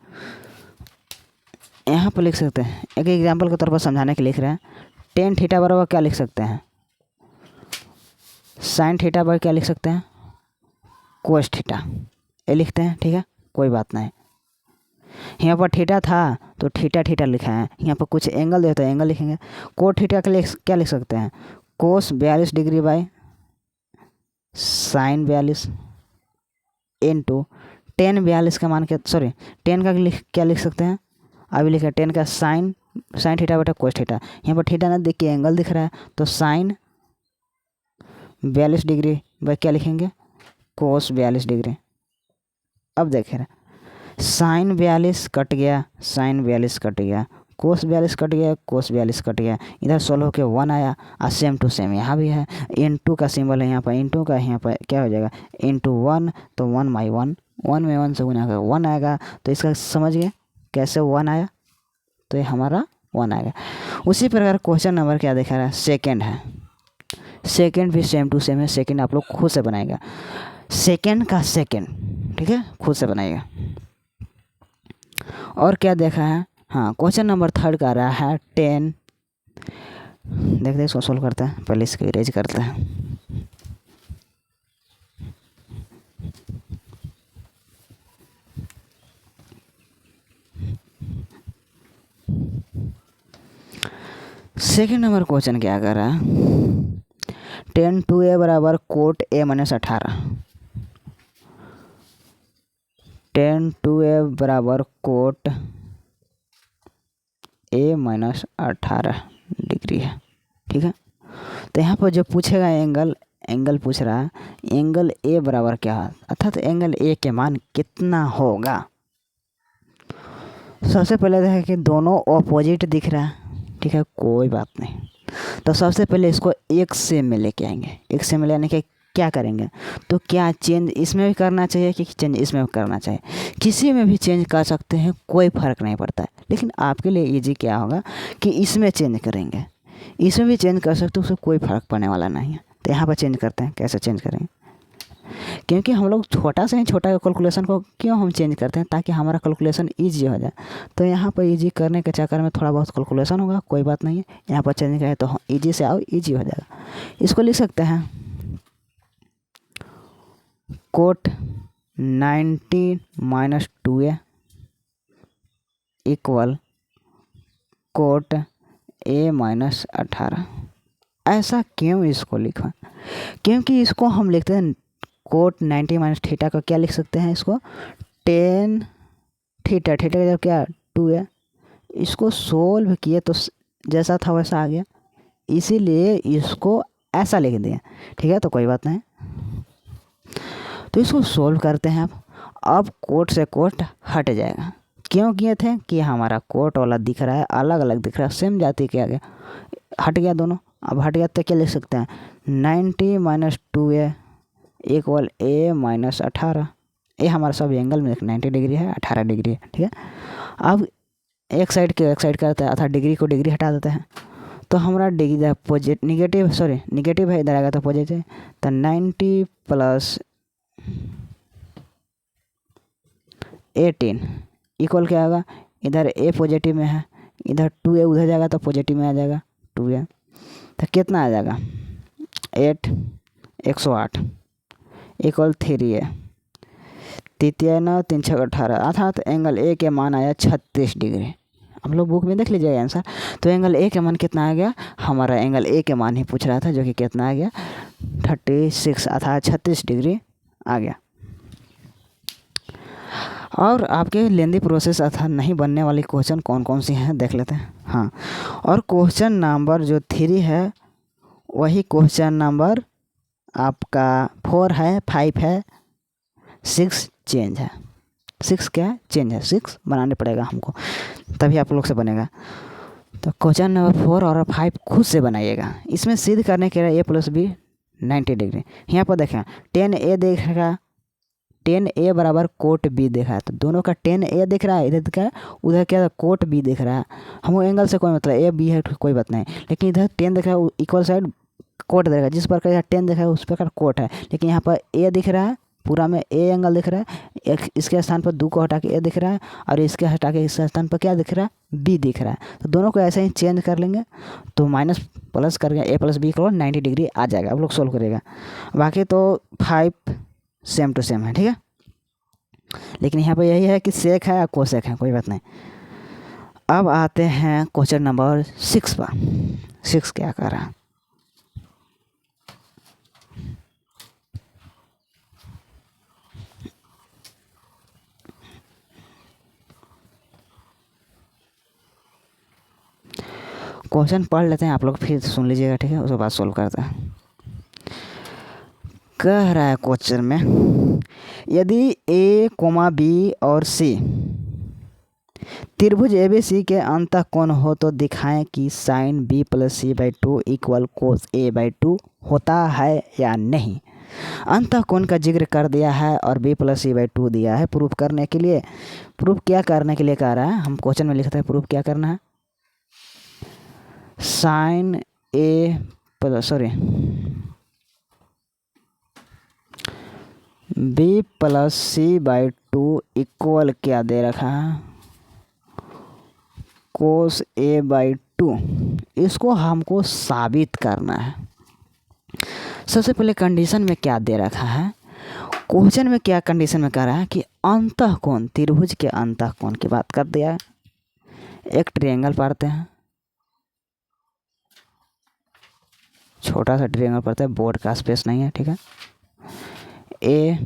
यहाँ पर लिख सकते हैं, एक एग्जाम्पल के तौर पर समझाने के लिख रहे हैं। टेन थीटा बराबर क्या लिख सकते हैं? साइन थीटा बराबर क्या लिख सकते हैं? Cos theta. ये लिखते हैं, ठीक है, कोई बात नहीं। यहाँ पर थीटा था तो थीटा थीटा लिखा है, यहाँ पर कुछ एंगल देते हैं, एंगल लिखेंगे। कोस थीटा के लिए क्या लिख सकते हैं? कोस 42 degree by sine 42 into ten 42 का मान के, सॉरी टेन का क्या लिख सकते हैं? अभी लिखा 10 का साइन थीटा बटा कोस थीटा। यहाँ पर थीटा ना देख के एंगल दिख रहा है तो साइन 42 डिग्री बाई क्या लिखेंगे? कोस 42 डिग्री। अब देखें साइन 42 कट गया, साइन 42 कट गया, कोस 42 कट गया, कोस 42 कट गया, इधर सोल्व होकर 1 आया और सेम टू सेम यहाँ भी है। इंटू का सिंबल है यहाँ पर, इंटू का यहाँ पर क्या हो जाएगा? इंटू 1 तो 1 बाई 1, 1 में 1 से गुना कर 1 आएगा। तो इसका समझ गए कैसे 1 आया? तो ये हमारा 1 आएगा। उसी प्रकार क्वेश्चन नंबर क्या दिखा रहा है? सेकेंड है। सेकेंड भी सेम टू सेम है, सेकेंड आप लोग खुद से बनाएगा, सेकेंड का सेकेंड, ठीक है, खुद से बनाएगा। और क्या देखा है? हाँ, क्वेश्चन नंबर 3 का रहा है 10। देखते हैं इसको सोल्व करते हैं, पहले इसको इरेज करते हैं। सेकेंड नंबर क्वेश्चन क्या कर रहा है? 10 2a बराबर कोट a माइनस 18। 10 2a बराबर कोट a माइनस 18 डिग्री है, ठीक है। तो यहाँ पर जो पूछेगा एंगल पूछ रहा है, एंगल a बराबर क्या है, अर्थात एंगल a के मान कितना होगा। सबसे पहले देखें कि दोनों ऑपोजिट दिख रहा है, ठीक है, कोई बात नहीं। तो सबसे पहले इसको एक सेम में लेके आएंगे। एक सेम में लेने के क्या करेंगे? तो क्या चेंज इसमें भी करना चाहिए कि चेंज इसमें भी करना चाहिए? किसी में भी चेंज कर सकते हैं, कोई फ़र्क नहीं पड़ता है। लेकिन आपके लिए इजी क्या होगा कि इसमें चेंज करेंगे, इसमें भी चेंज कर सकते हो, उससे कोई फ़र्क पड़ने वाला नहीं है। तो यहाँ पर चेंज करते हैं। कैसे चेंज करेंगे? क्योंकि हम लोग छोटा से ही छोटा कैलकुलेशन को क्यों हम चेंज करते हैं? ताकि हमारा कैलकुलेशन ईजी हो जाए। तो यहाँ पर ईजी करने के चक्कर में थोड़ा बहुत कैलकुलेशन होगा, कोई बात नहीं है। यहाँ पर चेंज करें तो ईजी से आओ, ईजी हो जाएगा। इसको लिख सकते हैं cot 90 minus 2a equal cot a minus 18। ऐसा क्यों इसको लिखा? क्योंकि इसको हम लिखते हैं कोट 90 माइनस थीटा का क्या लिख सकते हैं? इसको 10 थीटा, थीटा का जब क्या 2 है, इसको सोल्व किए तो जैसा था वैसा आ गया, इसीलिए इसको ऐसा लिख दिया, ठीक है। तो कोई बात नहीं, तो इसको सोल्व करते हैं। अब कोट से कोट हट जाएगा। क्यों किए थे कि हमारा कोट वाला दिख रहा है, अलग अलग दिख रहा है, सेम जाति के आगे हट गया दोनों। अब हट गया तो क्या लिख सकते हैं? 90 minus 2a equal a minus 18। ये हमारा सब एंगल में 90 डिग्री है, 18 डिग्री है, ठीक है। अब एक साइड करते हैं, अर्थात डिग्री को डिग्री हटा देते हैं। तो हमारा डिग्री पॉजिटिव निगेटिव है, इधर आएगा तो पॉजिटिव। तो 90 प्लस 18 इक्वल क्या होगा? इधर a पॉजिटिव में है, इधर 2a उधर जाएगा तो पॉजिटिव में आ जाएगा 2a। तो कितना आ जाएगा? 108 इक्वल 3a। तृतीय 9 3 6 18, अर्थात एंगल a के मान आया 36 डिग्री। आप लोग बुक में देख लीजिएगा आंसर। तो एंगल a के मान कितना आ गया? हमारा एंगल a के मान ही पूछ रहा था, जो कि कितना आ गया? 36, अर्थात 36 डिग्री आ गया। और आपके लेंदी प्रोसेस अर्थात नहीं बनने वाली क्वेश्चन कौन कौन सी हैं देख लेते हैं। हाँ, और क्वेश्चन नंबर जो 3 है वही क्वेश्चन नंबर आपका 4 है, 5 है, 6 चेंज है। 6 क्या है? चेंज है। 6 बनाने पड़ेगा हमको, तभी आप लोग से बनेगा। तो क्वेश्चन नंबर 4 और 5 खुद से बनाइएगा। इसमें सिद्ध करने के लिए a प्लस b 90 डिग्री। यहाँ पर देखें 10a देखेगा टेन ए बराबर कोट बी देखा है, तो दोनों का टेन ए दिख रहा है, इधर दिख रहा है, उधर क्या कोट बी दिख रहा है। हमको एंगल से कोई मतलब ए बी है कोई बात नहीं, लेकिन इधर टेन दिख रहा है, इक्वल साइड कोट दिख रहा है, जिस प्रकार यहाँ टेन दिख रहा है उस प्रकार कोट है। लेकिन यहाँ पर ए दिख रहा है, पूरा में ए एंगल दिख रहा है, एक इसके स्थान पर 2 को हटा के ए दिख रहा है, और इसके हटा के इस स्थान पर क्या दिख रहा है, बी दिख रहा है। तो दोनों को ऐसे ही चेंज कर लेंगे, तो माइनस प्लस करके ए प्लस बी को 90 डिग्री आ जाएगा। आप लोग सोल्व करेगा, बाकी तो 5 सेम टू सेम है, ठीक है। लेकिन यहाँ पर यही है कि सेक है या कोसेक है, कोई बात नहीं। अब आते हैं क्वेश्चन नंबर 6 पर। 6 क्या कर रहा है, क्वेश्चन पढ़ लेते हैं, आप लोग फिर सुन लीजिएगा, ठीक है, उसके बाद सोल्व करते हैं। कह रहा है क्वेश्चन में, यदि ए कोमा बी और सी त्रिभुज एबीसी के अंतःकोण हो तो दिखाएं कि sine B plus C by 2 equal cos A by 2 होता है या नहीं। अंतःकोण का जिक्र कर दिया है और बी प्लस सी बाई 2 दिया है। प्रूफ करने के लिए, प्रूफ क्या करने के लिए कह रहा है, हम क्वेश्चन में लिखते हैं प्रूफ क्या करना है। Sine A plus B plus C by 2 equal क्या दे रखा है, कोस ए बाई 2। इसको हमको साबित करना है। सबसे पहले कंडीशन में क्या दे रखा है, क्वेश्चन में क्या कंडीशन में कह रहा है कि अंतःकोण, त्रिभुज के अंतःकोण की बात कर दिया है। एक ट्रायंगल पढ़ते हैं, छोटा सा ट्रायंगल पढ़ते हैं, बोर्ड का स्पेस नहीं है, ठीक है। ए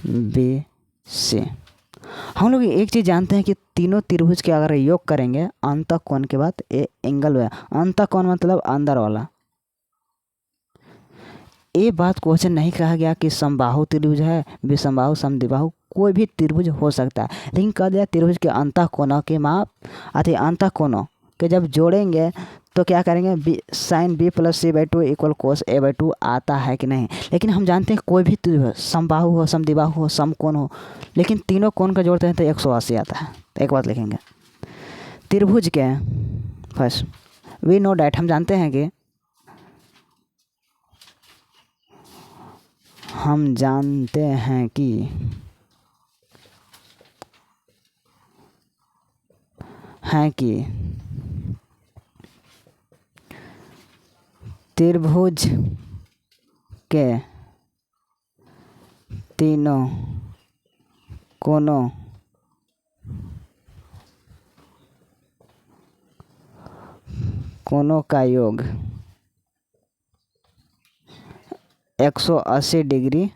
बी सी, हम लोग एक चीज़ जानते हैं कि तीनों त्रिभुज के अगर योग करेंगे अंतःकोण के बाद ए एंगल है। अंतःकोण मतलब अंदर वाला। ये बात क्वेश्चन नहीं कहा गया कि समबाहु त्रिभुज है, विषमबाहु, समद्विबाहु, कोई भी त्रिभुज हो सकता है, लेकिन कह दिया त्रिभुज के अंतःकोणों के माप अति अंतःकोणों के जब जोड़ेंगे तो क्या करेंगे, sine B plus C by 2 equal cos A by 2 आता है कि नहीं। लेकिन हम जानते हैं कोई भी त्रिभुज, समबाहु हो, समद्विबाहु हो, समकोण हो, लेकिन तीनों कोण का जोड़ते हैं तो 180 आता है। तो एक बात लिखेंगे, त्रिभुज के फर्स्ट वी नो डैट, हम जानते हैं कि त्रिभुज के तीनों कोणों का योग 180 डिग्री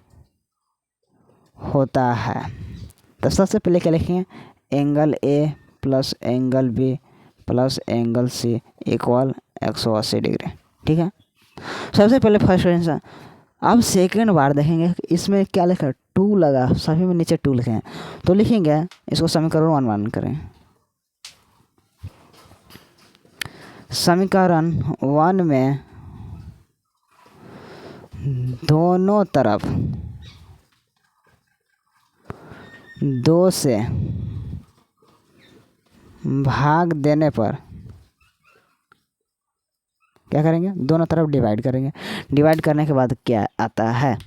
होता है। तो सबसे पहले क्या लिखेंगे, angle A plus angle B plus angle C equal 180 degree, ठीक है। सबसे पहले फर्स्ट आंसर। अब सेकंड बार देखेंगे इसमें क्या लिखा है, 2 लगा, सभी में नीचे 2 लिखे हैं, तो लिखेंगे इसको समीकरण 1 करें। समीकरण 1 में दोनों तरफ 2 से भाग देने पर क्या करेंगे, दोनों तरफ डिवाइड करेंगे। डिवाइड करने के बाद क्या आता है,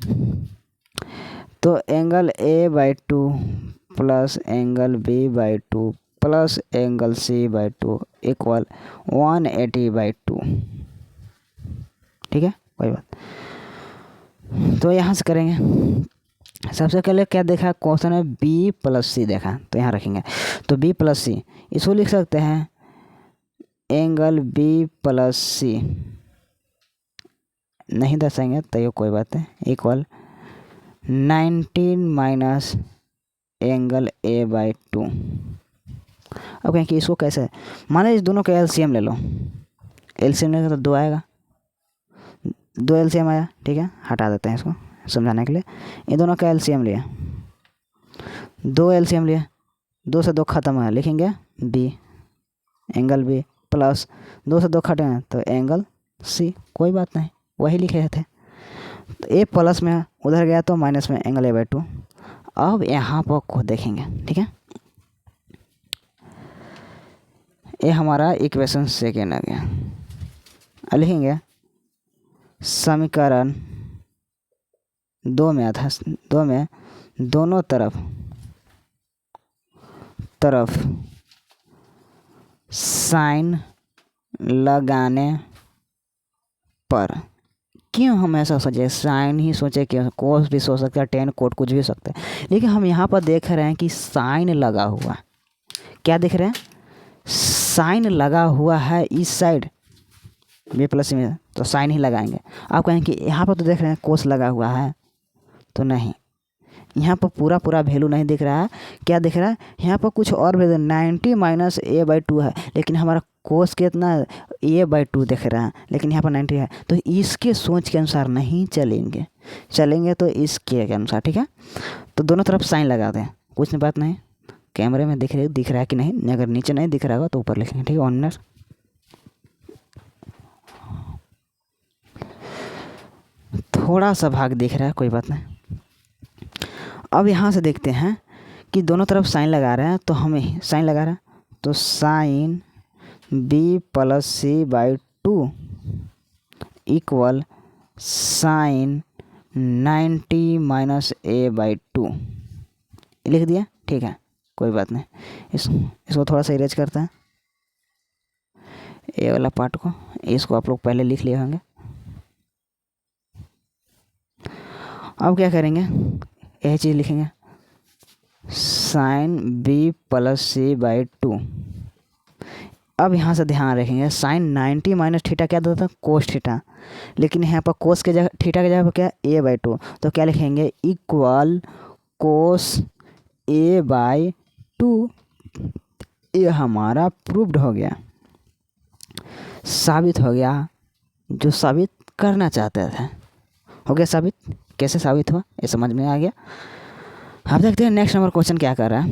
तो angle A by 2 plus angle B by 2 plus angle C by 2 equal 180 by 2, ठीक है, कोई बात। तो यहाँ से करेंगे। सबसे पहले क्या देखा क्वेश्चन में, बी प्लस सी देखा, तो यहाँ रखेंगे। तो बी प्लस सी, इसको लिख सकते हैं एंगल बी प्लस सी, नहीं दर्शाएंगे तो ये कोई बात है, equal 19 minus angle A by 2। अब कहें कि इसको कैसे, माने इस दोनों का एलसीएम ले लो, एलसीएम लेगा तो 2 आएगा, 2 एलसीएम आया, ठीक है, हटा देते हैं इसको समझाने के लिए। इन दोनों का एलसीएम लिया, 2 एलसीएम लिया, 2 से 2 खत्म है, लिखेंगे बी, एंगल बी प्लस 2 से 2 खटे हैं तो एंगल सी, कोई बात नहीं, वही लिखे थे। तो ए प्लस में उधर गया तो माइनस में एंगल ए बाई 2, अब यहाँ पर को देखेंगे, ठीक है। ये हमारा इक्वेशन सेकेंड आ गया। अब लिखेंगे समीकरण 2 में था, 2 में दोनों तरफ साइन लगाने पर, क्यों हम ऐसा सोचे, साइन ही सोचे, क्यों कोस भी सोच सकते हैं, टेन कोट कुछ भी सकते हैं, लेकिन हम यहाँ पर देख रहे हैं कि साइन लगा हुआ, क्या देख रहे हैं, साइन लगा हुआ है इस साइड बी प्लस में, तो साइन ही लगाएंगे। आप कहें कि यहाँ पर तो देख रहे हैं कोस लगा हुआ है, तो नहीं, यहाँ पर पूरा वैल्यू नहीं दिख रहा है, क्या दिख रहा है, यहाँ पर कुछ और वैल्यू 90 माइनस a/2 है, लेकिन हमारा कोस कितना a/2 दिख रहा है, लेकिन यहाँ पर 90 है, तो इसके सोच के अनुसार नहीं चलेंगे तो इसके अनुसार, ठीक है। तो दोनों तरफ साइन लगा दें, कुछ बात नहीं, कैमरे में दिख रहा है कि नहीं, अगर नीचे नहीं दिख रहा होगा तो ऊपर लिखेंगे, ठीक है। ऑनर थोड़ा सा भाग दिख रहा है, कोई बात नहीं। अब यहाँ से देखते हैं कि दोनों तरफ साइन लगा रहे हैं, तो हमें साइन लगा रहा है, तो sine b plus c/2 equal sine 90 minus a/2 लिख दिया, ठीक है, कोई बात नहीं। इसको थोड़ा सा इरेज करते हैं, ये वाला पार्ट को, इसको आप लोग पहले लिख लिए होंगे। अब क्या करेंगे, यह चीज़ लिखेंगे साइन b प्लस c/2। अब यहाँ से ध्यान रखेंगे, साइन 90 माइनस थीटा क्या देता था, कोस थीटा, लेकिन यहाँ पर कोस के जगह थीटा के जगह पर क्या a/2, तो क्या लिखेंगे इक्वल कोस a/2। ये हमारा प्रूव्ड हो गया, साबित हो गया, जो साबित करना चाहते थे हो गया साबित। कैसे साबित हुआ ये समझ में आ गया। अब देखते हैं नेक्स्ट नंबर क्वेश्चन क्या कर रहा है।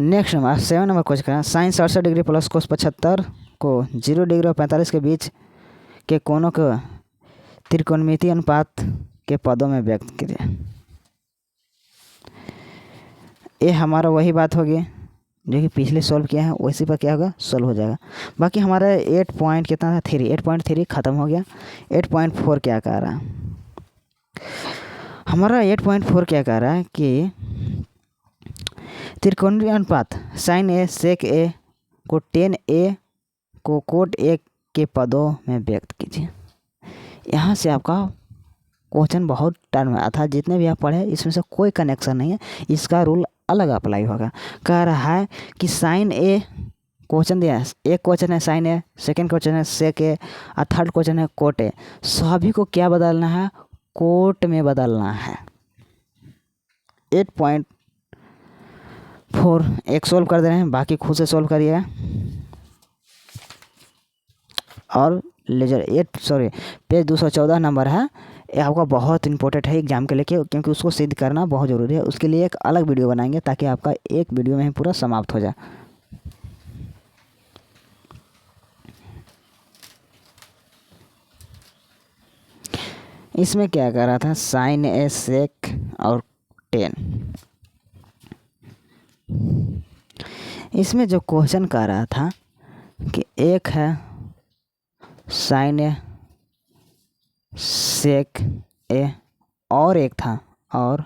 नेक्स्ट नंबर 7 नंबर क्वेश्चन कर रहा है, साइन 67 डिग्री प्लस कोस 75 को 0 डिग्री और 45 के बीच के कोणों को त्रिकोणमिति अनुपात के पदों में व्यक्त करिए। ये हमारा वही बात होगी जो कि पिछले सॉल्व किया है, वैसे पर क्या होगा, सॉल्व हो जाएगा। बाकी हमारा 8 पॉइंट कितना था, 3, 8.3 ख़त्म हो गया। 8.4 क्या कह रहा है हमारा, 8.4 क्या कह रहा है कि त्रिकोणीय अनुपात साइन ए सेक ए को टेन ए को कोट ए के पदों में व्यक्त कीजिए। यहाँ से आपका क्वेश्चन बहुत टर्म आया था, जितने भी आप पढ़े इसमें से कोई कनेक्शन नहीं है, इसका रूल अलग अप्लाई होगा। कह रहा है कि साइन ए, क्वेश्चन दिया है, एक क्वेश्चन है साइन ए, सेकेंड क्वेश्चन है सेक ए, और थर्ड क्वेश्चन है कोट ए। सभी को क्या बदलना है, कोट में बदलना है। 8.4 एक सोल्व कर दे रहे हैं, बाकी खुद से सोल्व करिएगा। और लेजर पेज 214 नंबर है, ये आपका बहुत इंपॉर्टेंट है एग्जाम के लिए, क्योंकि उसको सिद्ध करना बहुत ज़रूरी है। उसके लिए एक अलग वीडियो बनाएंगे ताकि आपका एक वीडियो में ही पूरा समाप्त हो जाए। इसमें क्या कर रहा था, साइन ए सेक और 10। इसमें जो क्वेश्चन कर रहा था कि एक है साइन ए सेक ए और एक था और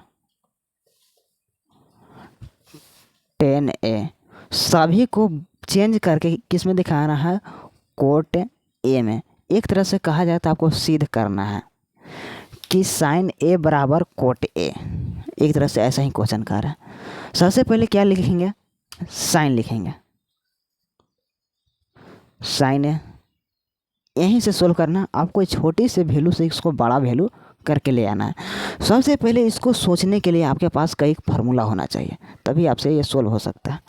10a, सभी को चेंज करके किस में दिखाना है, कोट ए में। एक तरह से कहा जाए तो आपको सिद्ध करना है कि साइन ए बराबर कोट ए, एक तरह से ऐसा ही क्वेश्चन कर रहा है। सबसे पहले क्या लिखेंगे, साइन लिखेंगे, साइन ए, यहीं से सोल्व करना। आपको छोटी से वैल्यू से इसको बड़ा वैल्यू करके ले आना है। सबसे पहले इसको सोचने के लिए आपके पास कई फार्मूला होना चाहिए, तभी आपसे ये सोल्व हो सकता है।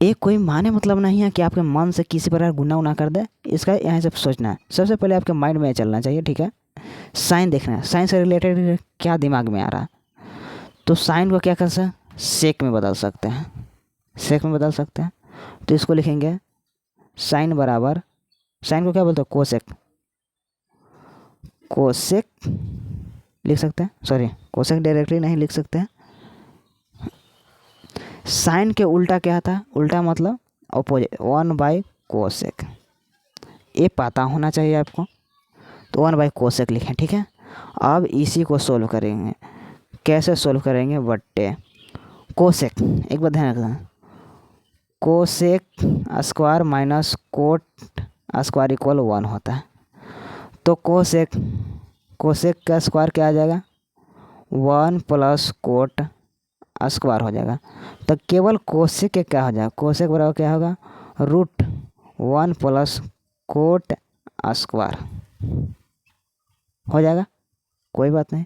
एक कोई माने मतलब नहीं है कि आपके मन से किसी प्रकार गुना उना कर दे, इसका यहाँ से सोचना है। सबसे पहले आपके माइंड में चलना चाहिए, ठीक है। साइन देखना है, साइन से रिलेटेड क्या दिमाग में आ रहा है, तो साइन को क्या कर सकते हैं, सेक में बदल सकते हैं, सेक में बदल सकते हैं। तो इसको लिखेंगे साइन बराबर, साइन को क्या बोलते हैं, कोसेक, कोसेक लिख सकते हैं, सॉरी कोसेक डायरेक्टली नहीं लिख सकते हैं। साइन के उल्टा क्या था, उल्टा मतलब अपोजिट, 1/कोसेक, ये पता होना चाहिए आपको। तो 1/कोसेक लिखें, ठीक है। अब इसी को सोल्व करेंगे, कैसे सोल्व करेंगे, बट्टे कोसेक, एक बार ध्यान रखना, cosec square minus cot square equal 1 होता है। तो कोसेक का स्क्वायर क्या आ जाएगा, 1 प्लस कोट स्क्वायर हो जाएगा। तो केवल कोसेक के क्या हो जाएगा, कोसेक बराबर क्या होगा, √1 प्लस कोट स्क्वायर हो जाएगा, कोई बात नहीं,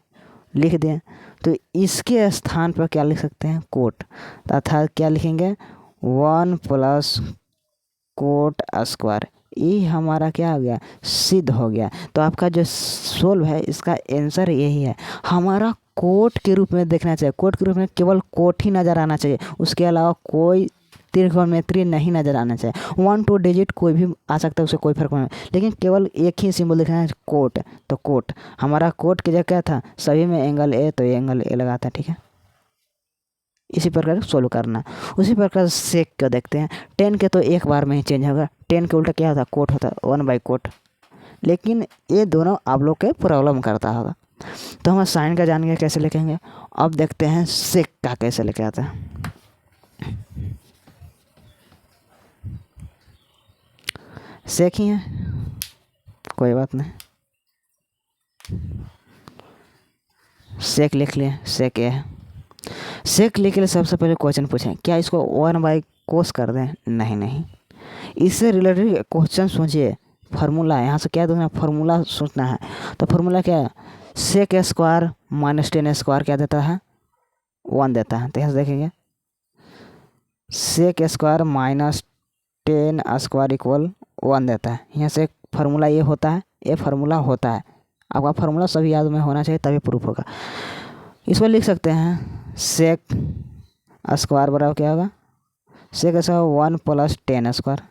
लिख दें। तो इसके स्थान पर क्या लिख सकते हैं, कोट, तथा क्या लिखेंगे, 1 प्लस कोट स्क्वायर। ये हमारा क्या हो गया, सिद्ध हो गया। तो आपका जो सोल्व है इसका आंसर यही है। हमारा कोट के रूप में देखना चाहिए, कोट के रूप में केवल कोट ही नज़र आना चाहिए, उसके अलावा कोई त्रिकोणमिति नहीं नज़र आना चाहिए। 1 2 डिजिट कोई भी आ सकता है, उससे कोई फर्क नहीं, लेकिन केवल एक ही सिंबल दिखना है, कोट। तो कोट, हमारा कोट की जगह क्या था, सभी में एंगल ए, तो ये एंगल ए लगाता है, ठीक है। इसी प्रकार सोल्व करना। उसी प्रकार सेक को देखते हैं, 10 के तो एक बार में ही चेंज होगा, 10 के उल्टा क्या होता है, कोट होता है, 1/कोट। लेकिन ये दोनों आप लोग के प्रॉब्लम करता होगा। तो हम साइन का जानेंगे कैसे लिखेंगे। अब देखते हैं सेक का कैसे लिखे आता है। सेक ही है, कोई बात नहीं, सेक लिख लिए, सेक ये है। सेक लिख लिए, सबसे पहले क्वेश्चन पूछें, क्या इसको 1/कोस कर दें, नहीं, इससे रिलेटेड क्वेश्चन सोचिए। फार्मूला यहाँ से क्या देखना, फार्मूला सोचना है। तो फार्मूला क्या है, सेक स्क्वायर माइनस 10 स्क्वायर क्या देता है, 1 देता है। तो यहाँ से देखेंगे, sec square minus 10 square equal 1 देता है। यहाँ से फार्मूला ये होता है, ये फार्मूला होता है। आपका फार्मूला सभी याद में होना चाहिए, तभी प्रूफ होगा। इसको लिख सकते हैं, सेक स्क्वायर बराबर क्या होगा, sec square 1 plus 10 square,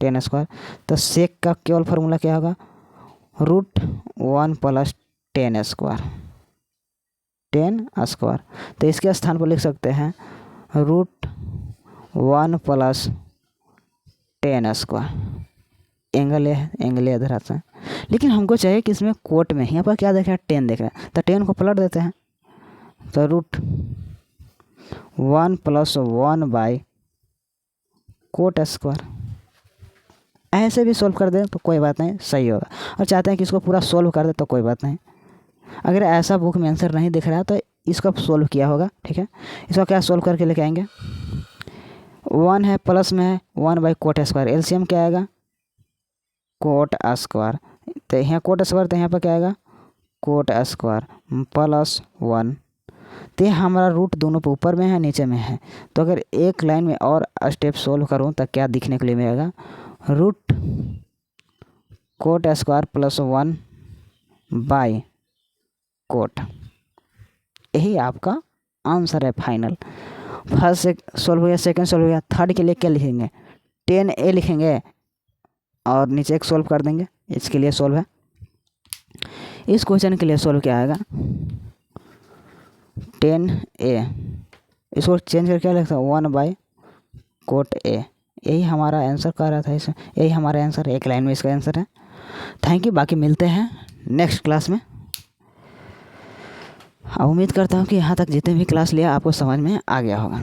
10 square. तो सेक का केवल फार्मूला क्या होगा, √1 प्लस 10 स्क्वायर, 10 स्क्वायर। तो इसके स्थान पर लिख सकते हैं √1 प्लस 10 स्क्वायर। एंगल है, एंगल इधर आता है, लेकिन हमको चाहिए कि इसमें कोट में, यहाँ पर क्या देख रहा है, 10 देख रहा है, तो 10 को पलट देते हैं। तो √1 प्लस 1/कोट स्क्वायर। ऐसे भी सोल्व कर दें तो कोई बात नहीं, सही होगा। और चाहते हैं कि इसको पूरा सोल्व कर दे तो कोई बात नहीं। अगर ऐसा बुक में आंसर नहीं दिख रहा है तो इसको सोल्व किया होगा, ठीक है। इसको क्या सोल्व करके लेके आएंगे, 1 है प्लस में है 1/कोट स्क्वायर, एलसीएम क्या आएगा, कोट स्क्वायर। तो यहाँ कोट स्क्वायर, तो यहाँ पर क्या आएगा, कोट स्क्वायर प्लस 1। तो हमारा रूट दोनों पे ऊपर में है, नीचे में है। तो अगर एक लाइन में और स्टेप सोल्व करूँ तो क्या दिखने के लिए मिलेगा, √कोट स्क्वायर प्लस 1/कोट। यही आपका आंसर है फाइनल। फर्स्ट सोल्व हो गया, सेकंड सोल्व हो गया, थर्ड के लिए क्या लिखेंगे, 10A लिखेंगे और नीचे एक सोल्व कर देंगे। इसके लिए सोल्व है, इस क्वेश्चन के लिए सोल्व क्या आएगा, 10A, इसको चेंज करके क्या लिखता है, 1/कोट A। यही हमारा आंसर कर रहा था इसमें, यही हमारा आंसर, एक लाइन में इसका आंसर है। थैंक यू, बाकी मिलते हैं नेक्स्ट क्लास में। उम्मीद करता हूँ कि यहाँ तक जितने भी क्लास लिया आपको समझ में आ गया होगा।